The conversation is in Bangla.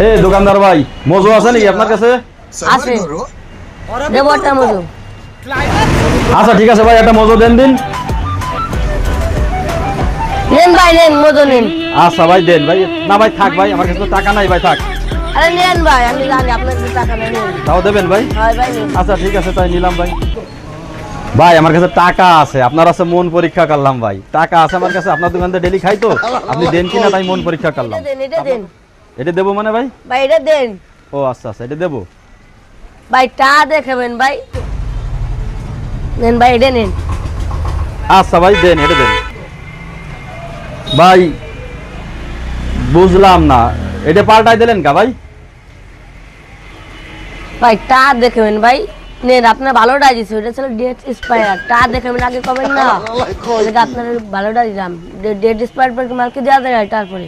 এই দোকানদার ভাই, মজু আছে নাকি আপনার কাছে? আছে দেব একটা মজু। আচ্ছা ঠিক আছে ভাই, একটা মজু দেন দিন। নেন ভাই নেন মজু নেন। আচ্ছা ভাই দেন ভাই। না ভাই থাক ভাই, আমার কাছে তো টাকা নাই ভাই, থাক। আরে নেন ভাই, আমি জানি আপনার কাছে টাকা নেই, নেন। তাও দেবেন ভাই? হয় ভাই নেন। আচ্ছা ঠিক আছে, তাই নিলাম ভাই। ভাই আমার কাছে টাকা আছে, আপনার আছে মন পরীক্ষা করলাম ভাই। টাকা আছে আমার কাছে, আপনার দোকান থেকে ডেলি খাই তো, আপনি দেন কিনা তাই মন পরীক্ষা করলাম। এটা দেন, এটা দেন এটা দেবো মানে ভাই? ভাই, এটা দেন ও আচ্ছা আচ্ছা, এটা দেবো। ভাই। টা দেখাবেন ভাই, নেন ভাই, এটা নেন। আচ্ছা ভাই দেন, এটা দেন ভাই। বুঝলাম না, এটা পাল্টাই দিলেন কা ভাই? ভাই টা দেখাবেন ভাই, নেন। আপনার ভালোটা দিছে, ওটা ছিল ডেট এক্সপায়ার। টা দেখাবেন আগে কবেন না, এটা আপনার ভালোটা দিলাম। ডেট এক্সপায়ার পর মালকে দেওয়া যায় তারপরে।